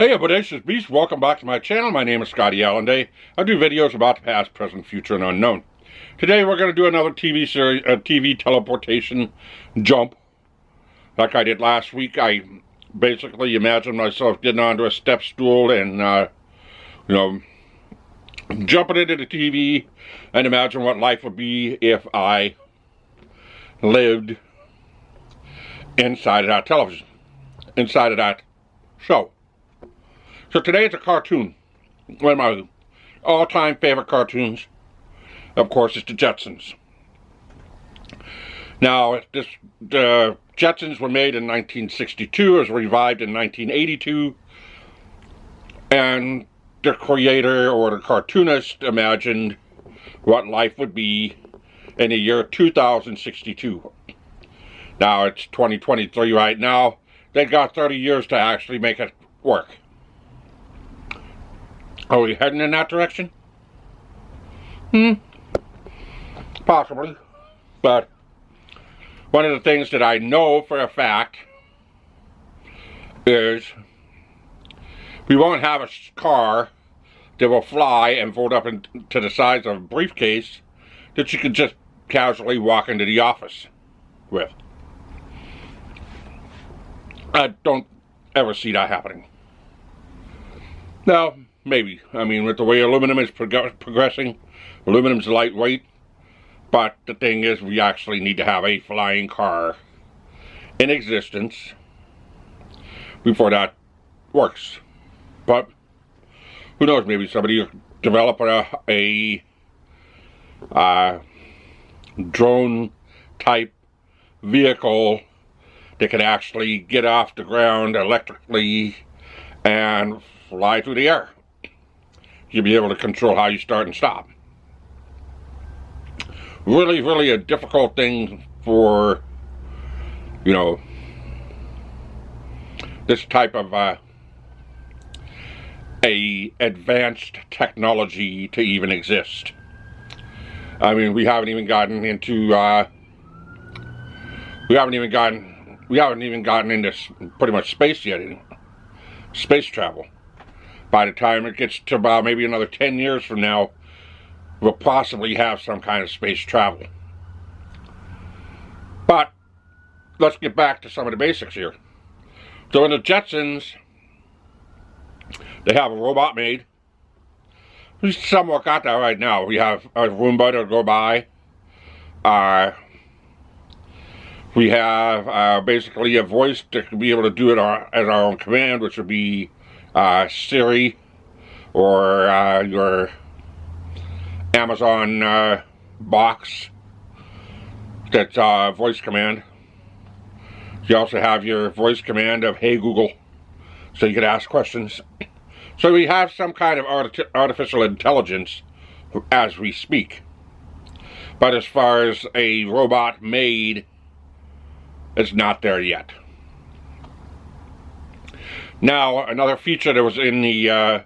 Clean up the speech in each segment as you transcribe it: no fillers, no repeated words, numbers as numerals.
Hey everybody, this is Beast. Welcome back to my channel. My name is Scottyallenday. I do videos about the past, present, future, and unknown. Today we're going to do another TV series, a TV teleportation jump. Like I did last week, I basically imagined myself getting onto a step stool and, jumping into the TV and imagine what life would be if I lived inside of that television, inside of that show. So today it's a cartoon. One of my all-time favorite cartoons, of course, is the Jetsons. Now, the Jetsons were made in 1962, it was revived in 1982, and the creator or the cartoonist imagined what life would be in the year 2062. Now, it's 2023 right now. They got 30 years to actually make it work. Are we heading in that direction? Possibly. But one of the things that I know for a fact is we won't have a car that will fly and fold up into the size of a briefcase that you can just casually walk into the office with. I don't ever see that happening. Now, maybe. I mean, with the way aluminum is progressing, aluminum's lightweight, but the thing is, we actually need to have a flying car in existence before that works. But who knows? Maybe somebody will develop a drone type vehicle that can actually get off the ground electrically and fly through the air. You'll be able to control how you start and stop. Really a difficult thing for, this type of a advanced technology to even exist. I mean, we haven't even gotten into pretty much space yet. Space travel. By the time it gets to about maybe another 10 years from now, we'll possibly have some kind of space travel. But let's get back to some of the basics here. So in the Jetsons, they have a robot maid. We somewhat got that right now. We have a Roomba that'll go by. We have basically a voice that can be able to do it at our own command, which would be Siri or your Amazon box that's voice command. You also have your voice command of Hey Google, so you can ask questions. So we have some kind of artificial intelligence as we speak. But as far as a robot maid, it's not there yet. Now, another feature that was in the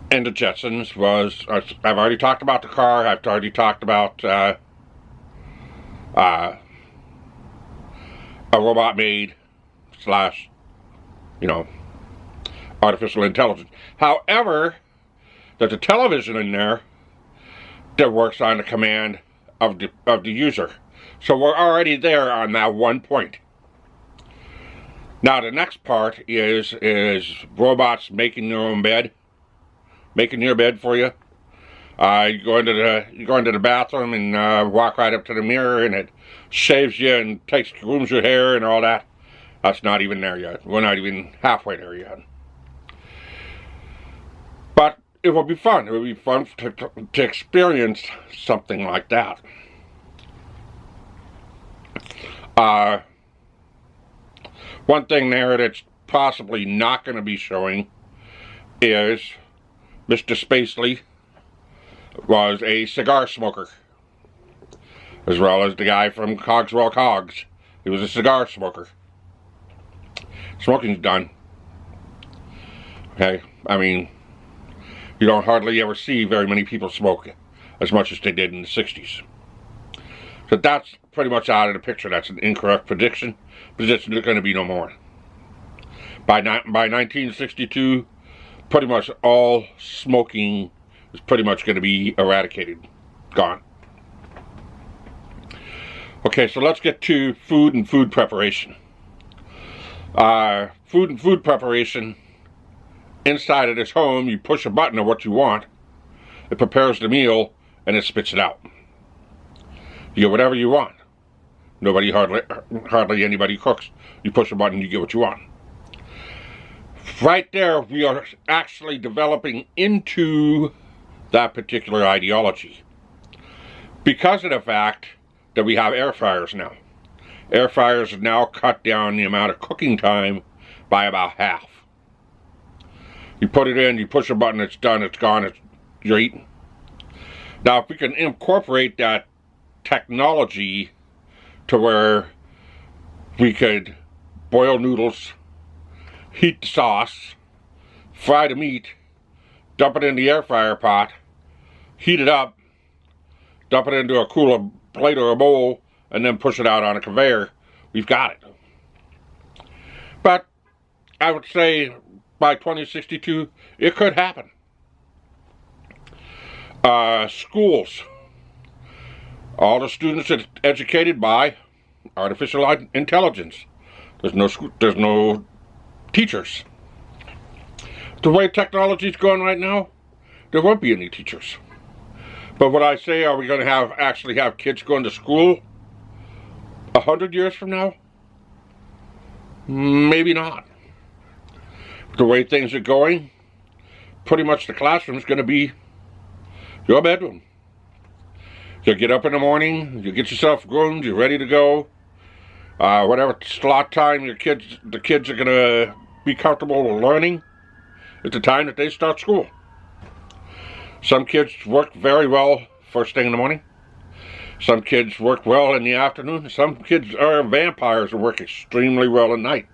Jetsons was, I've already talked about the car, I've already talked about a robot maid slash, artificial intelligence. However, there's a television in there that works on the command of the user. So we're already there on that one point. Now the next part is robots making their own bed, making your bed for you. You go into the bathroom and walk right up to the mirror, and it shaves you and grooms your hair and all that. That's not even there yet. We're not even halfway there yet. But it will be fun. It will be fun to experience something like that. One thing there that's possibly not going to be showing is Mr. Spacely was a cigar smoker, as well as the guy from Cogswell Cogs. He was a cigar smoker. Smoking's done. Okay, I mean, you don't hardly ever see very many people smoke as much as they did in the 60s. So that's pretty much out of the picture. That's an incorrect prediction, but there's going to be no more. By 1962, pretty much all smoking is pretty much going to be eradicated, gone. Okay, so let's get to food and food preparation. Food and food preparation, inside of this home, you push a button of what you want, it prepares the meal, and it spits it out. You get whatever you want. Hardly anybody cooks. You push a button, you get what you want. Right there, we are actually developing into that particular ideology. Because of the fact that we have air fryers now. Air fryers have now cut down the amount of cooking time by about half. You put it in, you push a button, it's done, it's gone, you're eating. Now, if we can incorporate that technology to where we could boil noodles, heat the sauce, fry the meat, dump it in the air fryer pot, heat it up, dump it into a cooler plate or a bowl, and then push it out on a conveyor, we've got it. But I would say by 2062, it could happen. Schools. All the students are educated by artificial intelligence. There's no teachers. The way technology is going right now, there won't be any teachers. But what I say, are we going to actually have kids going to school 100 years from now? Maybe not. The way things are going, pretty much the classroom is going to be your bedroom. You get up in the morning, you get yourself groomed, you're ready to go. Whatever slot time the kids are going to be comfortable learning, it's the time that they start school. Some kids work very well first thing in the morning. Some kids work well in the afternoon. Some kids are vampires and work extremely well at night.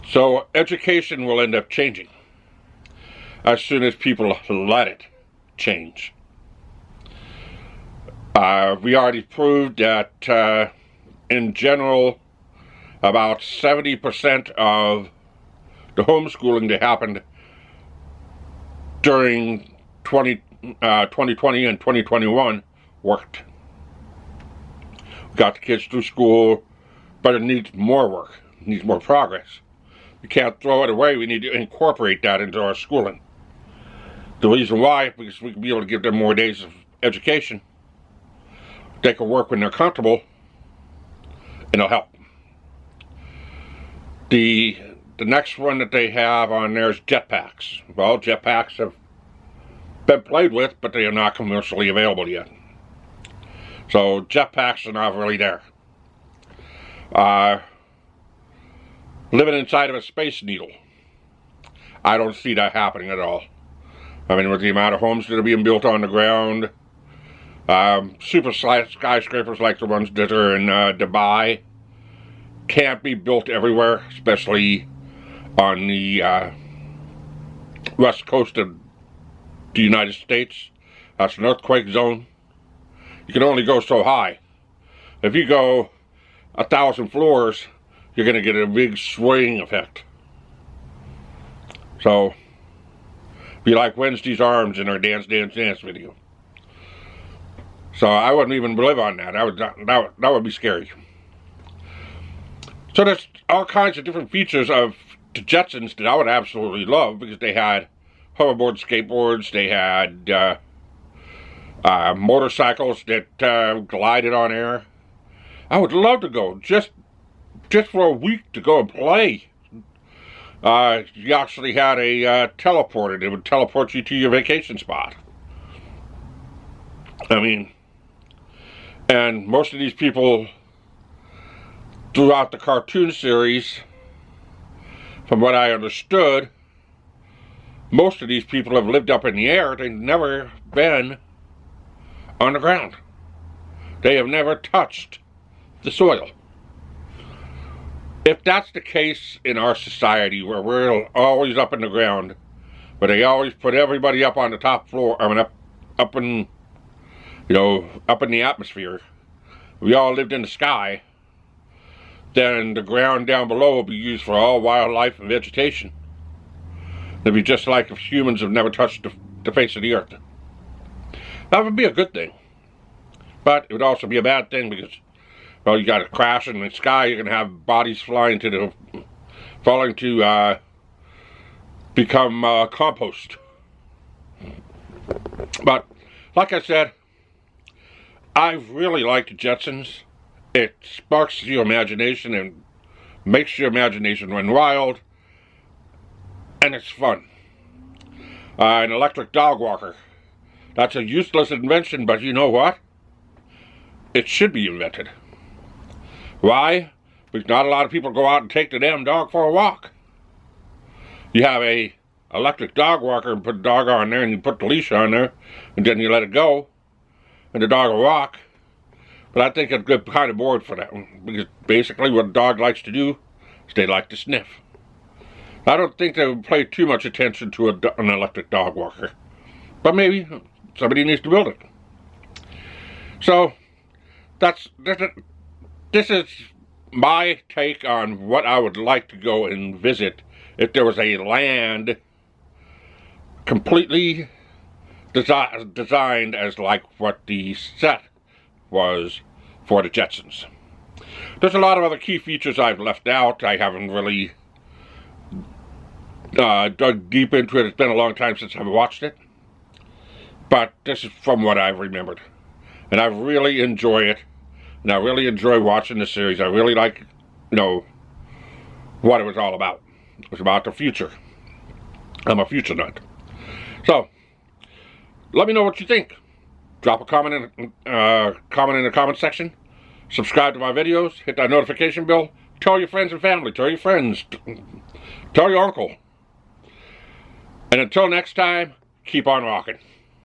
So education will end up changing as soon as people let it change. We already proved that in general, about 70% of the homeschooling that happened during 2020 and 2021 worked. We got the kids through school, but it needs more work, it needs more progress. We can't throw it away, we need to incorporate that into our schooling. The reason why, because we can be able to give them more days of education. They can work when they're comfortable, and it'll help. The next one that they have on there is jetpacks. Well, jetpacks have been played with, but they are not commercially available yet. So jetpacks are not really there. Living inside of a space needle, I don't see that happening at all. I mean, with the amount of homes that are being built on the ground, super skyscrapers like the ones that are in Dubai can't be built everywhere, especially on the west coast of the United States. That's an earthquake zone. You can only go so high. If you go 1,000 floors, you're going to get a big swaying effect. So, be like Wednesday's arms in our Dance video. So I wouldn't even live on that. That would be scary. So there's all kinds of different features of the Jetsons that I would absolutely love, because they had hoverboard skateboards, they had motorcycles that glided on air. I would love to go just for a week to go and play. You actually had a teleporter that would teleport you to your vacation spot. I mean, and most of these people throughout the cartoon series, from what I understood, most of these people have lived up in the air. They've never been on the ground. They have never touched the soil. If that's the case in our society, where we're always up in the ground, but they always put everybody up on the top floor, I mean up in, up in the atmosphere, we all lived in the sky, then the ground down below will be used for all wildlife and vegetation. It'll be just like if humans have never touched the face of the earth. That would be a good thing. But it would also be a bad thing because, well, you got a crash in the sky, you're going to have bodies falling to become compost. But, like I said, I really like the Jetsons. It sparks your imagination and makes your imagination run wild. And it's fun. An electric dog walker. That's a useless invention, but you know what? It should be invented. Why? Because not a lot of people go out and take the damn dog for a walk. You have a electric dog walker and put the dog on there and you put the leash on there and then you let it go and the dog will walk. But I think it's kind of bored for that one because basically what a dog likes to do is they like to sniff. I don't think they would pay too much attention to an electric dog walker. But maybe somebody needs to build it. So, this is my take on what I would like to go and visit if there was a land completely designed as like what the set was for the Jetsons. There's a lot of other key features I've left out. I haven't really dug deep into it. It's been a long time since I've watched it. But this is from what I've remembered. And I really enjoy it. And I really enjoy watching the series. I really like, what it was all about. It was about the future. I'm a future nut. So, let me know what you think. Drop a comment in the comment section. Subscribe to my videos. Hit that notification bell. Tell your friends and family. Tell your friends. Tell your uncle. And until next time, keep on rocking.